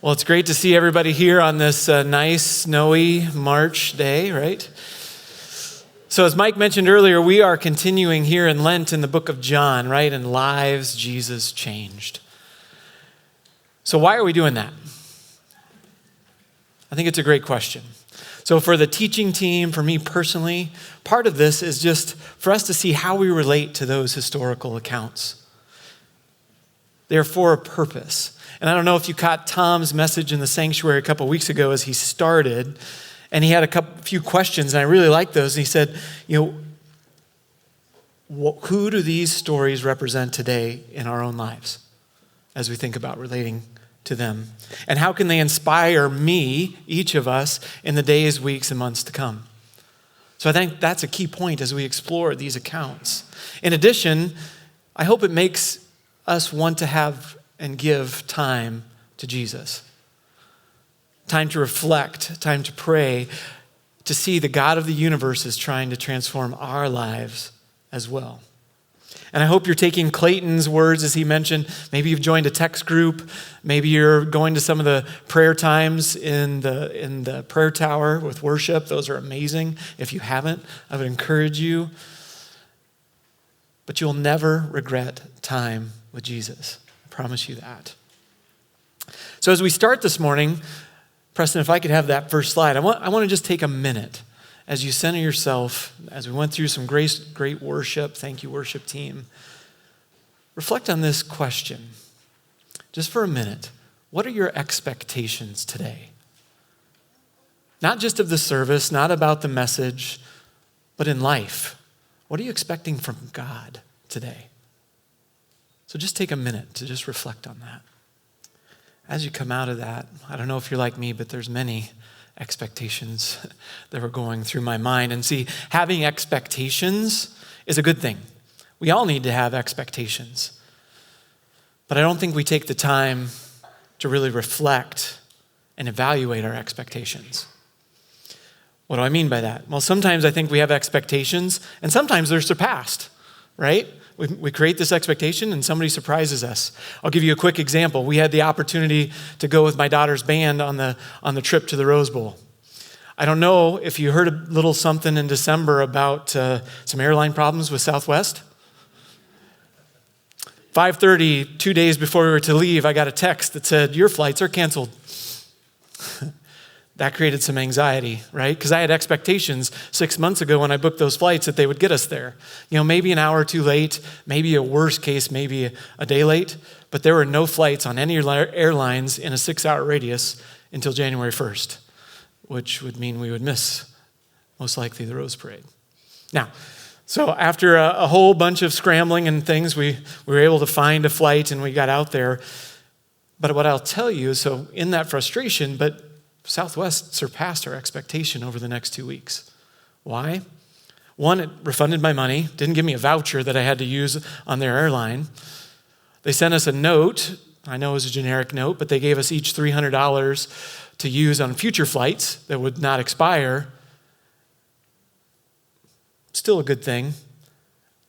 Well, it's great to see everybody here on this nice, snowy March day, right? So as Mike mentioned earlier, we are continuing here in Lent in the book of John, right? And lives Jesus changed. So why are we doing that? I think it's a great question. So for the teaching team, for me personally, part of this is just for us to see how we relate to those historical accounts. They're for a purpose. And I don't know if you caught Tom's message in the sanctuary a couple weeks ago as he started, and he had a few questions, and I really liked those. And he said, who do these stories represent today in our own lives as we think about relating to them? And how can they inspire me, each of us, in the days, weeks, and months to come? So I think that's a key point as we explore these accounts. In addition, I hope it makes us want to have and give time to Jesus. Time to reflect, time to pray, to see the God of the universe is trying to transform our lives as well. And I hope you're taking Clayton's words as he mentioned. Maybe you've joined a text group. Maybe you're going to some of the prayer times in the prayer tower with worship. Those are amazing. If you haven't, I would encourage you. But you'll never regret time with Jesus. I promise you that. So as we start this morning, Preston, if I could have that first slide, I want to just take a minute as you center yourself, as we went through some great worship. Thank you, worship team. Reflect on this question, just for a minute. What are your expectations today? Not just of the service, not about the message, but in life. What are you expecting from God today? So just take a minute to just reflect on that. As you come out of that, I don't know if you're like me, but there's many expectations that were going through my mind. And see, having expectations is a good thing. We all need to have expectations. But I don't think we take the time to really reflect and evaluate our expectations. What do I mean by that? Well, sometimes I think we have expectations, and sometimes they're surpassed, right? We create this expectation and somebody surprises us. I'll give you a quick example. We had the opportunity to go with my daughter's band on the trip to the Rose Bowl. I don't know if you heard a little something in December about some airline problems with Southwest. 5:30, 2 days before we were to leave, I got a text that said, "Your flights are canceled." That created some anxiety, right? Because I had expectations 6 months ago when I booked those flights that they would get us there. Maybe an hour or two late, maybe a worst case, maybe a day late, but there were no flights on any airlines in a 6-hour radius until January 1st, which would mean we would miss, most likely, the Rose Parade. Now, so after a whole bunch of scrambling and things, we were able to find a flight and we got out there. But what I'll tell you, so in that frustration, but Southwest surpassed our expectation over the next 2 weeks. Why? One, it refunded my money, didn't give me a voucher that I had to use on their airline. They sent us a note. I know it was a generic note, but they gave us each $300 to use on future flights that would not expire. Still a good thing.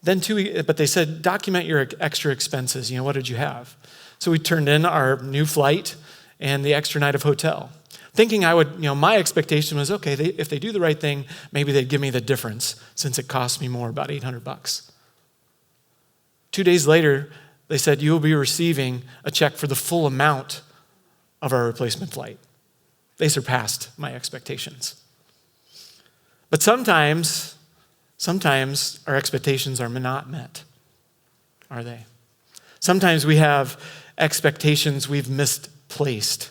Then but they said, document your extra expenses. What did you have? So we turned in our new flight and the extra night of hotel. Thinking I would, my expectation was, okay, if they do the right thing, maybe they'd give me the difference since it cost me more, about $800. 2 days later, they said, you will be receiving a check for the full amount of our replacement flight. They surpassed my expectations. But sometimes our expectations are not met, are they? Sometimes we have expectations we've misplaced.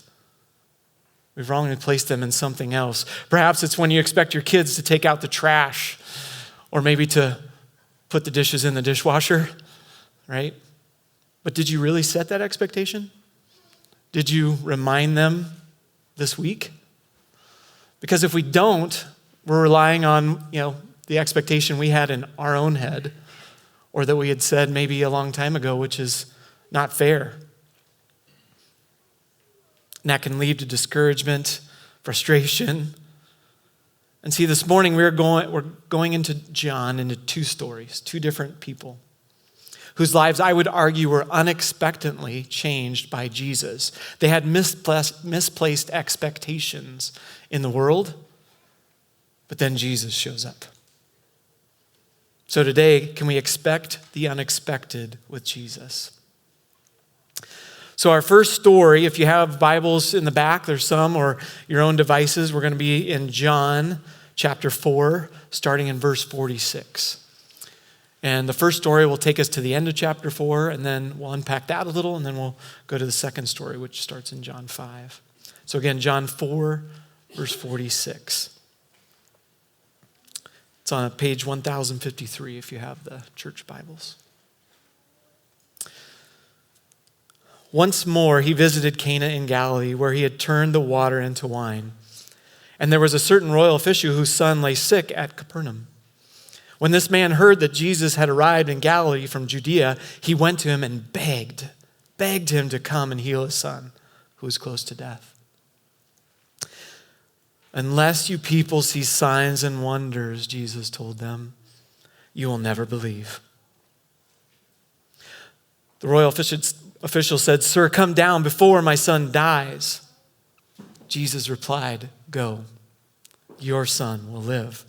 We've wrongly placed them in something else. Perhaps it's when you expect your kids to take out the trash or maybe to put the dishes in the dishwasher, right? But did you really set that expectation? Did you remind them this week? Because if we don't, we're relying on, the expectation we had in our own head or that we had said maybe a long time ago, which is not fair. And that can lead to discouragement, frustration. And see, this morning we're going into John, into two stories, two different people whose lives I would argue were unexpectedly changed by Jesus. They had misplaced expectations in the world, but then Jesus shows up. So today, can we expect the unexpected with Jesus? So our first story, if you have Bibles in the back, there's some, or your own devices, we're going to be in John chapter 4, starting in verse 46. And the first story will take us to the end of chapter 4, and then we'll unpack that a little, and then we'll go to the second story, which starts in John 5. So again, John 4, verse 46. It's on page 1053 if you have the church Bibles. Once more, he visited Cana in Galilee, where he had turned the water into wine. And there was a certain royal official whose son lay sick at Capernaum. When this man heard that Jesus had arrived in Galilee from Judea, he went to him and begged him to come and heal his son, who was close to death. Unless you people see signs and wonders, Jesus told them, you will never believe. The royal official said, Sir, come down before my son dies. Jesus replied, Go, your son will live.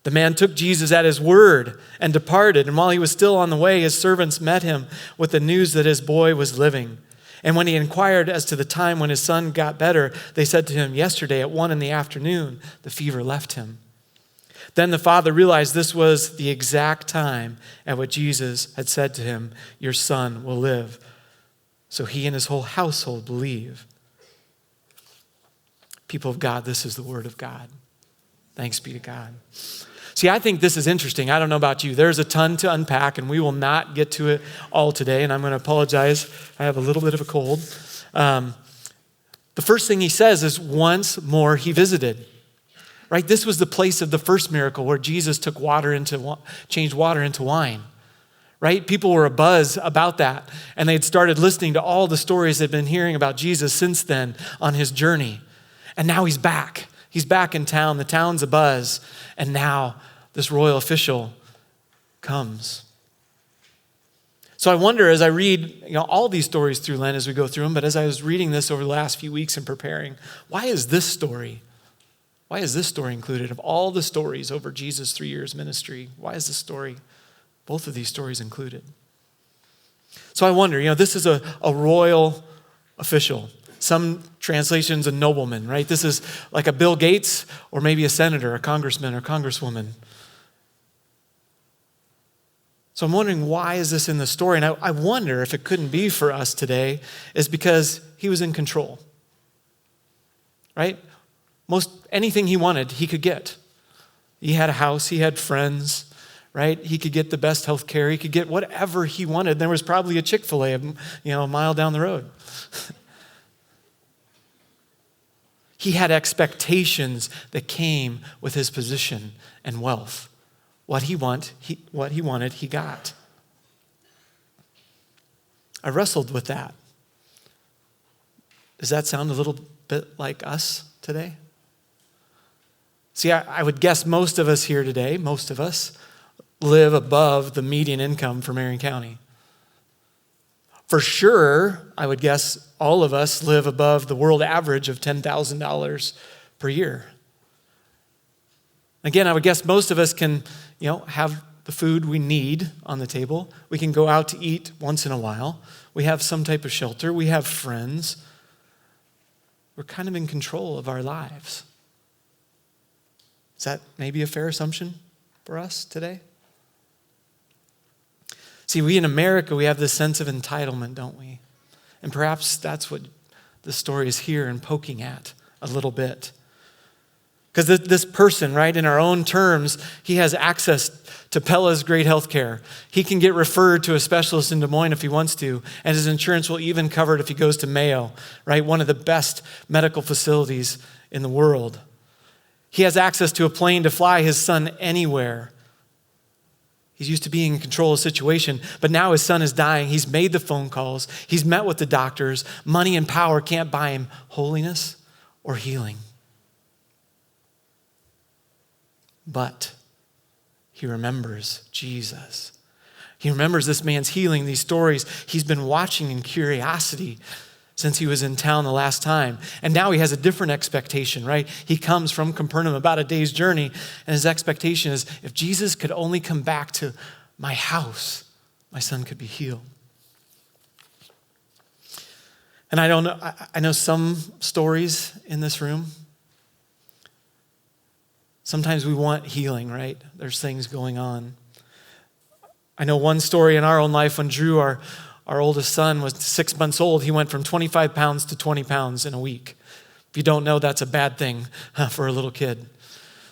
The man took Jesus at his word and departed. And while he was still on the way, his servants met him with the news that his boy was living. And when he inquired as to the time when his son got better, they said to him, Yesterday at 1 p.m, the fever left him. Then the father realized this was the exact time at which Jesus had said to him, Your son will live. So he and his whole household believe. People of God, this is the word of God. Thanks be to God. See, I think this is interesting. I don't know about you. There's a ton to unpack, and we will not get to it all today, and I'm going to apologize. I have a little bit of a cold. The first thing he says is, once more he visited. Right? This was the place of the first miracle where Jesus changed water into wine. Right? People were abuzz about that, and they'd started listening to all the stories they'd been hearing about Jesus since then on his journey. And now he's back. He's back in town. The town's abuzz. And now this royal official comes. So I wonder, as I read all these stories through Lent as we go through them, but as I was reading this over the last few weeks and preparing, why is this story included? Of all the stories over Jesus' 3 years ministry, why is both of these stories included? So I wonder, this is a royal official. Some translations, a nobleman, right? This is like a Bill Gates or maybe a senator, a congressman or congresswoman. So I'm wondering, why is this in the story? And I wonder if it couldn't be for us today is because he was in control, right? Anything he wanted, he could get. He had a house, he had friends, right? He could get the best health care. He could get whatever he wanted. There was probably a Chick-fil-A, a mile down the road. He had expectations that came with his position and wealth. What he wanted, he got. I wrestled with that. Does that sound a little bit like us today? See, I would guess most of us here today, live above the median income for Marion County. For sure, I would guess all of us live above the world average of $10,000 per year. Again, I would guess most of us can, have the food we need on the table. We can go out to eat once in a while. We have some type of shelter. We have friends. We're kind of in control of our lives. Is that maybe a fair assumption for us today? See, we in America, we have this sense of entitlement, don't we? And perhaps that's what the story is here and poking at a little bit. Because this person, right, in our own terms, he has access to Pella's great health care. He can get referred to a specialist in Des Moines if he wants to, and his insurance will even cover it if he goes to Mayo, right, one of the best medical facilities in the world. He has access to a plane to fly his son anywhere. He's used to being in control of the situation, but now his son is dying. He's made the phone calls. He's met with the doctors. Money and power can't buy him holiness or healing. But he remembers Jesus. He remembers this man's healing, these stories. He's been watching in curiosity since he was in town the last time. And now he has a different expectation, right? He comes from Capernaum about a day's journey, and his expectation is, if Jesus could only come back to my house, my son could be healed. And I know some stories in this room. Sometimes we want healing, right? There's things going on. I know one story in our own life when Drew, our oldest son, was 6 months old. He went from 25 pounds to 20 pounds in a week. If you don't know, that's a bad thing for a little kid.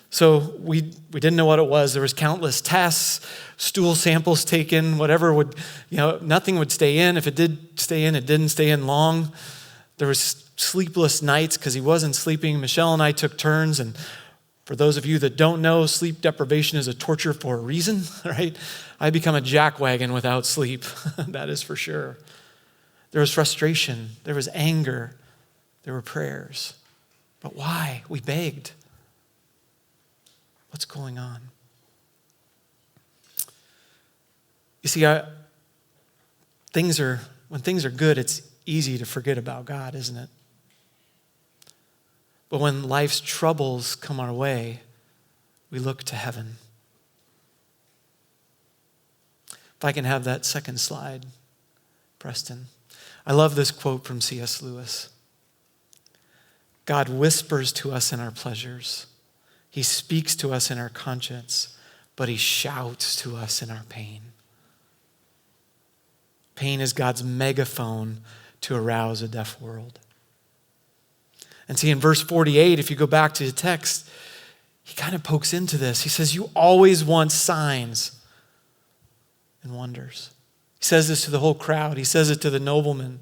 So we didn't know what it was. There was countless tests, stool samples taken, whatever would, nothing would stay in. If it did stay in, it didn't stay in long. There was sleepless nights because he wasn't sleeping. Michelle and I took turns, and for those of you that don't know, sleep deprivation is a torture for a reason, right? I become a jackwagon without sleep, that is for sure. There was frustration, there was anger, there were prayers. But why? We begged. What's going on? You see, when things are good, it's easy to forget about God, isn't it? But when life's troubles come our way, we look to heaven. If I can have that second slide, Preston. I love this quote from C.S. Lewis. God whispers to us in our pleasures. He speaks to us in our conscience, but he shouts to us in our pain. Pain is God's megaphone to arouse a deaf world. And see, in verse 48, if you go back to the text, he kind of pokes into this. He says, you always want signs and wonders. He says this to the whole crowd. He says it to the nobleman.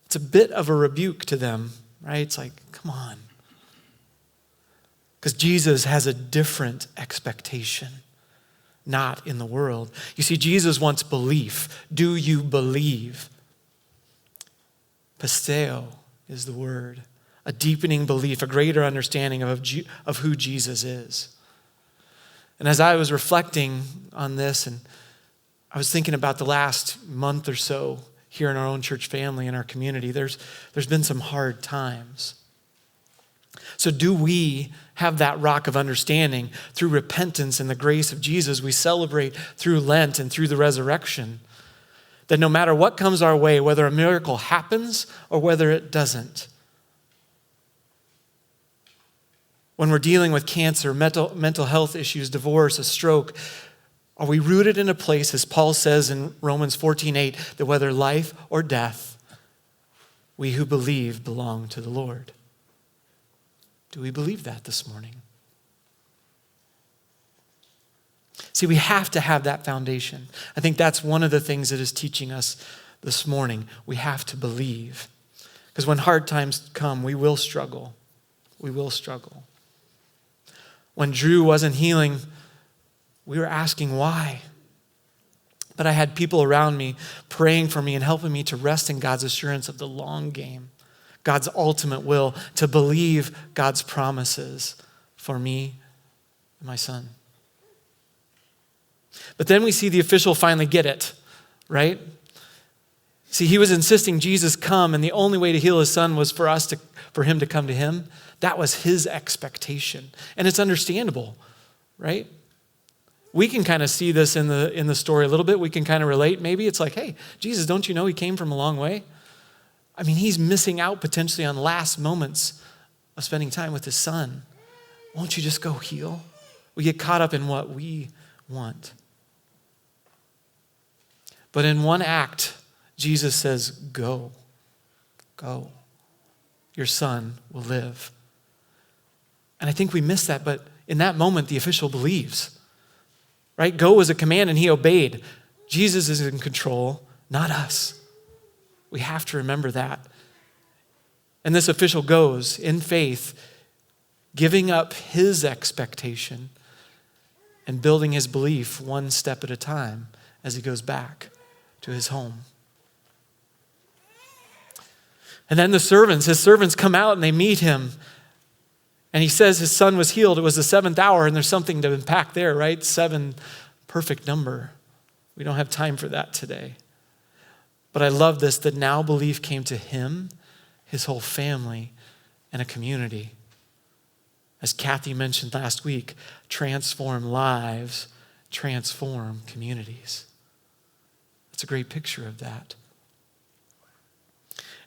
It's a bit of a rebuke to them, right? It's like, come on. Because Jesus has a different expectation, not in the world. You see, Jesus wants belief. Do you believe? Pisteo is the word. A deepening belief, a greater understanding of who Jesus is. And as I was reflecting on this, and I was thinking about the last month or so here in our own church family, in our community, there's been some hard times. So do we have that rock of understanding through repentance and the grace of Jesus we celebrate through Lent and through the resurrection? That no matter what comes our way, whether a miracle happens or whether it doesn't, when we're dealing with cancer, mental health issues, divorce, a stroke, are we rooted in a place, as Paul says in Romans 14:8, that whether life or death, we who believe belong to the Lord? Do we believe that this morning? See, we have to have that foundation. I think that's one of the things that is teaching us this morning. We have to believe. Because when hard times come, we will struggle. We will struggle. When Drew wasn't healing, we were asking why. But I had people around me praying for me and helping me to rest in God's assurance of the long game. God's ultimate will, to believe God's promises for me and my son. But then we see the official finally get it, right? See, he was insisting Jesus come, and the only way to heal his son was for him to come to him. That was his expectation. And it's understandable, right? We can kind of see this in the story a little bit. We can kind of relate. Maybe it's like, hey, Jesus, don't you know he came from a long way? I mean, he's missing out potentially on last moments of spending time with his son. Won't you just go heal? We get caught up in what we want. But in one act, Jesus says, go. Go. Your son will live. And I think we miss that, but in that moment, the official believes. Right? Go was a command and he obeyed. Jesus is in control, not us. We have to remember that. And this official goes in faith, giving up his expectation and building his belief one step at a time as he goes back to his home. And then his servants come out and they meet him. And he says his son was healed. It was the 7th hour, and there's something to unpack there, right? 7, perfect number. We don't have time for that today. But I love this, that now belief came to him, his whole family, and a community. As Kathy mentioned last week, transform lives, transform communities. It's a great picture of that.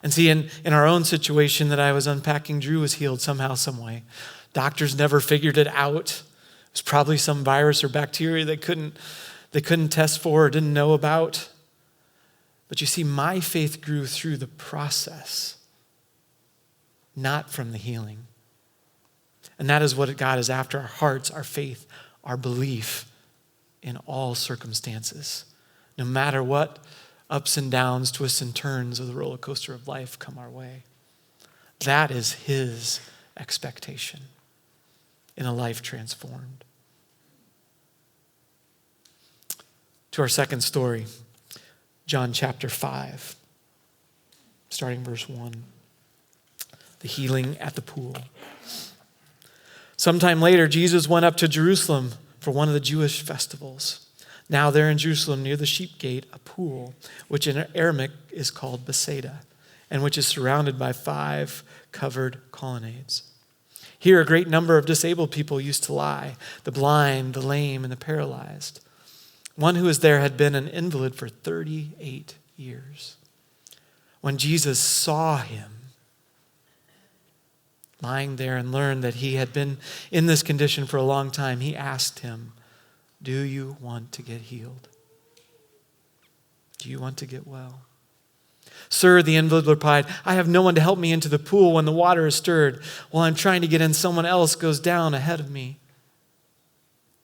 And see, in our own situation that I was unpacking, Drew was healed somehow, some way. Doctors never figured it out. It was probably some virus or bacteria they couldn't test for or didn't know about. But you see, my faith grew through the process, not from the healing. And that is what God is after, our hearts, our faith, our belief in all circumstances. No matter what ups and downs, twists and turns of the roller coaster of life come our way. That is his expectation in a life transformed. To our second story, John chapter 5, starting verse 1. The healing at the pool. Sometime later, Jesus went up to Jerusalem for one of the Jewish festivals. Now there in Jerusalem, near the sheep gate, a pool, which in Aramaic is called Bethsaida, and which is surrounded by 5 covered colonnades. Here a great number of disabled people used to lie, the blind, the lame, and the paralyzed. One who was there had been an invalid for 38 years. When Jesus saw him lying there and learned that he had been in this condition for a long time, he asked him, "Do you want to get healed? Do you want to get well?" "Sir," the invalid replied, "I have no one to help me into the pool when the water is stirred. While I'm trying to get in, someone else goes down ahead of me."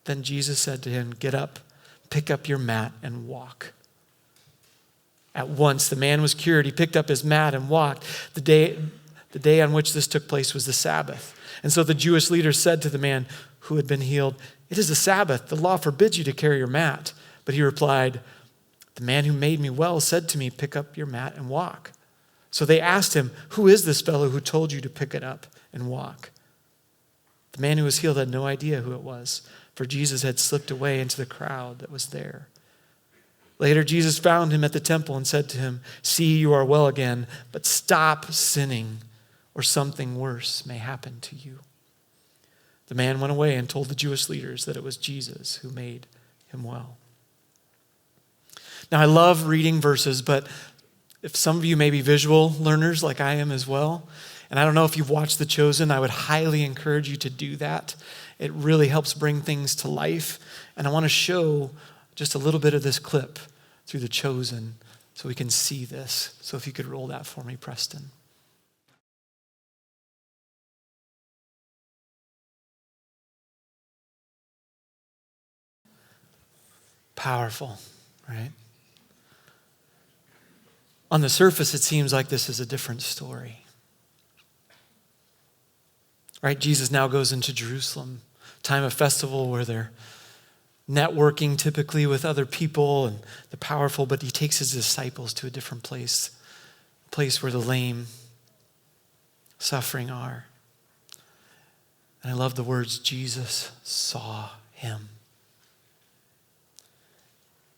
Then Jesus said to him, "Get up, pick up your mat and walk." At once the man was cured. He picked up his mat and walked. The day on which this took place was the Sabbath. And so the Jewish leaders said to the man who had been healed, "It is the Sabbath. The law forbids you to carry your mat." But he replied, "The man who made me well said to me, 'Pick up your mat and walk.'" So they asked him, "Who is this fellow who told you to pick it up and walk?" The man who was healed had no idea who it was, for Jesus had slipped away into the crowd that was there. Later, Jesus found him at the temple and said to him, "See, you are well again, but stop sinning, or something worse may happen to you." The man went away and told the Jewish leaders that it was Jesus who made him well. Now, I love reading verses, but if some of you may be visual learners like I am as well, and I don't know if you've watched The Chosen, I would highly encourage you to do that. It really helps bring things to life. And I want to show just a little bit of this clip through The Chosen so we can see this. So if you could roll that for me, Preston. Powerful, right? On the surface, it seems like this is a different story. Right? Jesus now goes into Jerusalem, time of festival where they're networking typically with other people and the powerful, but he takes his disciples to a different place, a place where the lame, suffering are. And I love the words, Jesus saw him.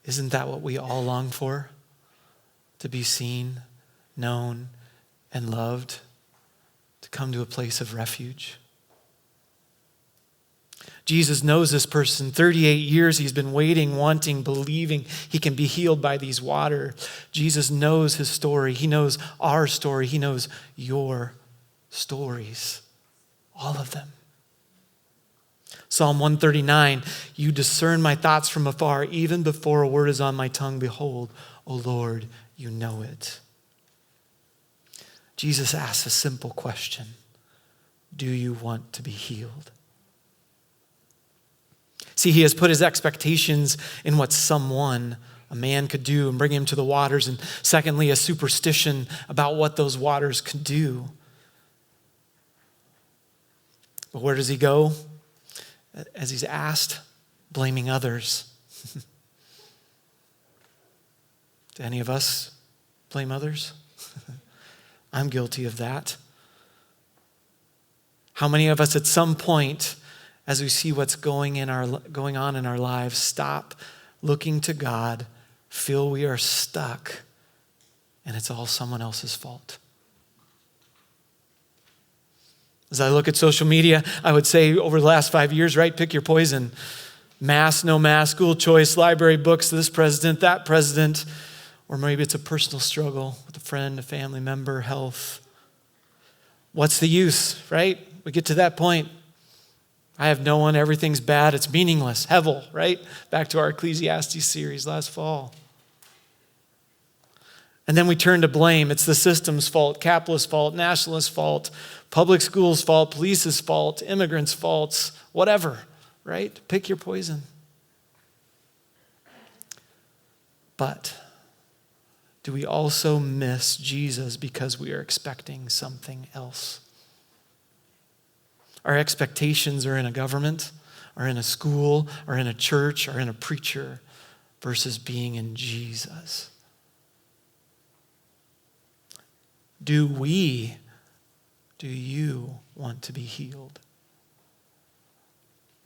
Isn't that what we all long for? To be seen, known, and loved, to come to a place of refuge. Jesus knows this person. 38 years he's been waiting, wanting, believing he can be healed by these water. Jesus knows his story. He knows our story. He knows your stories. All of them. Psalm 139, "You discern my thoughts from afar, even before a word is on my tongue. Behold, O Lord, you know it." Jesus asks a simple question. Do you want to be healed? See, he has put his expectations in what someone, a man, could do and bring him to the waters. And secondly, a superstition about what those waters could do. But where does he go? As he's asked, blaming others. Do any of us blame others? I'm guilty of that. How many of us at some point, as we see what's going on in our lives, stop looking to God, feel we are stuck, and it's all someone else's fault. As I look at social media, I would say over the last 5 years, right, pick your poison. Mask, no mask, school choice, library, books, this president, that president, or maybe it's a personal struggle with a friend, a family member, health. What's the use, right? We get to that point. I have no one, everything's bad, it's meaningless. Hevel, right? Back to our Ecclesiastes series last fall. And then we turn to blame. It's the system's fault, capitalist fault, nationalist fault, public schools' fault, police's fault, immigrants' faults, whatever, right? Pick your poison. But do we also miss Jesus because we are expecting something else? Our expectations are in a government, or in a school, or in a church, or in a preacher, versus being in Jesus. Do you want to be healed?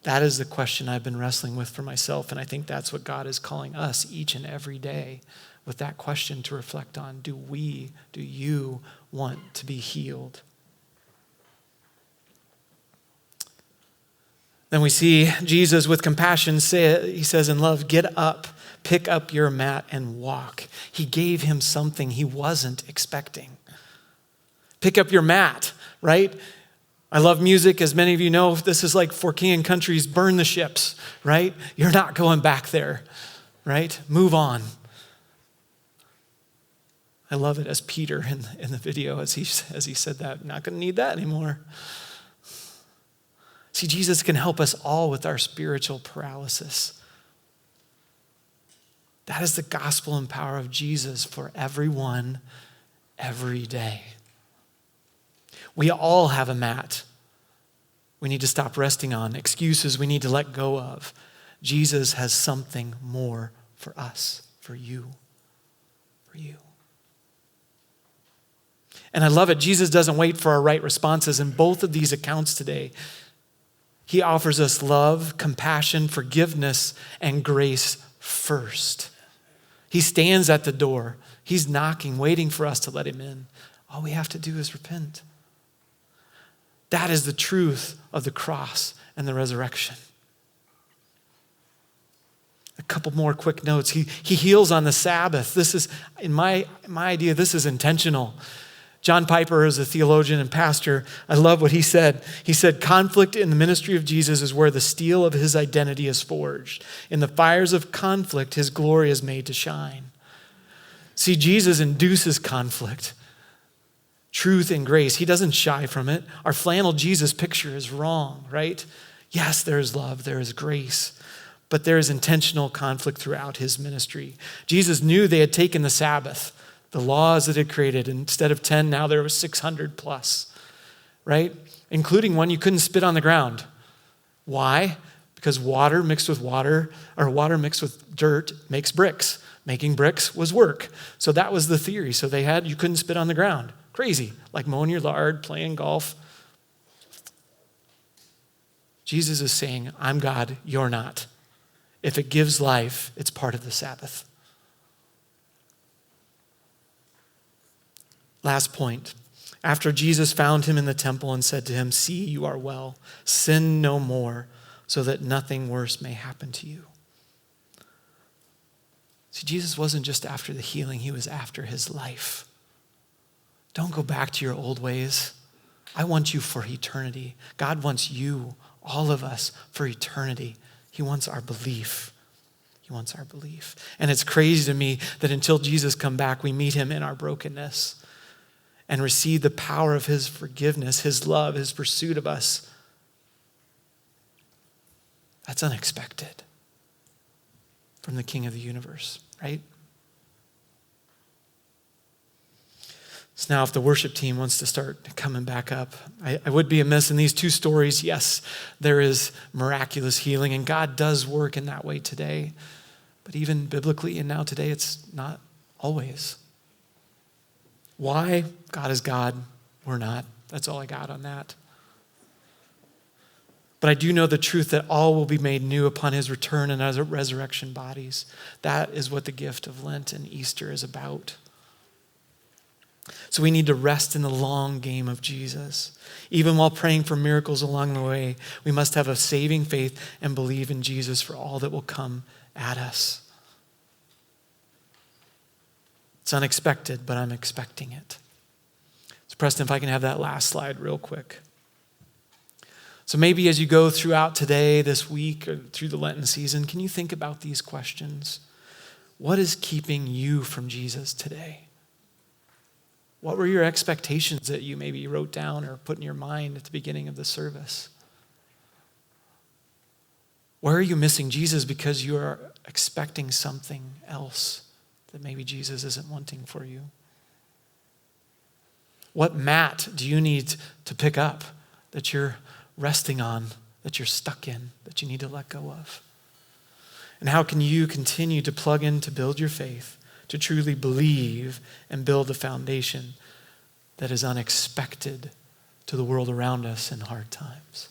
That is the question I've been wrestling with for myself, and I think that's what God is calling us each and every day with that question to reflect on. Do you want to be healed? Then we see Jesus with compassion say, he says in love, get up, pick up your mat and walk. He gave him something he wasn't expecting. Pick up your mat, right? I love music. As many of you know, this is like for King and Country's Burn the Ships, right? You're not going back there, right? Move on. I love it as Peter in the video as he said that. Not going to need that anymore. See, Jesus can help us all with our spiritual paralysis. That is the gospel and power of Jesus for everyone, every day. We all have a mat we need to stop resting on, excuses we need to let go of. Jesus has something more for us, for you, for you. And I love it. Jesus doesn't wait for our right responses. In both of these accounts today, he offers us love, compassion, forgiveness, and grace first. He stands at the door. He's knocking, waiting for us to let him in. All we have to do is repent. That is the truth of the cross and the resurrection. A couple more quick notes. He heals on the Sabbath. This is, in my idea, this is intentional. John Piper is a theologian and pastor. I love what he said. He said, conflict in the ministry of Jesus is where the steel of his identity is forged. In the fires of conflict, his glory is made to shine. See, Jesus induces conflict. Truth and grace. He doesn't shy from it. Our flannel Jesus picture is wrong, right? Yes, there is love, there is grace, but there is intentional conflict throughout his ministry. Jesus knew they had taken the Sabbath, the laws that it created. Instead of 10, now there was 600 plus, right? Including one you couldn't spit on the ground. Why? Because water mixed with water, or water mixed with dirt makes bricks. Making bricks was work. So that was the theory. So you couldn't spit on the ground. Crazy, like mowing your yard, playing golf. Jesus is saying, I'm God, you're not. If it gives life, it's part of the Sabbath. Last point. After Jesus found him in the temple and said to him, see, you are well. Sin no more, so that nothing worse may happen to you. See, Jesus wasn't just after the healing, he was after his life. Don't go back to your old ways. I want you for eternity. God wants you, all of us, for eternity. He wants our belief. He wants our belief. And it's crazy to me that until Jesus come back, we meet him in our brokenness and receive the power of his forgiveness, his love, his pursuit of us. That's unexpected from the King of the universe, right? So now if the worship team wants to start coming back up, I would be amiss in these two stories. Yes, there is miraculous healing, and God does work in that way today. But even biblically and now today, it's not always. Why? God is God. We're not. That's all I got on that. But I do know the truth that all will be made new upon his return and as resurrection bodies. That is what the gift of Lent and Easter is about. So we need to rest in the long game of Jesus. Even while praying for miracles along the way, we must have a saving faith and believe in Jesus for all that will come at us. It's unexpected, but I'm expecting it. So Preston, if I can have that last slide real quick. So maybe as you go throughout today, this week, or through the Lenten season, can you think about these questions? What is keeping you from Jesus today? What were your expectations that you maybe wrote down or put in your mind at the beginning of the service? Where are you missing Jesus because you are expecting something else that maybe Jesus isn't wanting for you? What mat do you need to pick up that you're resting on, that you're stuck in, that you need to let go of? And how can you continue to plug in to build your faith, to truly believe and build a foundation that is unexpected to the world around us in hard times?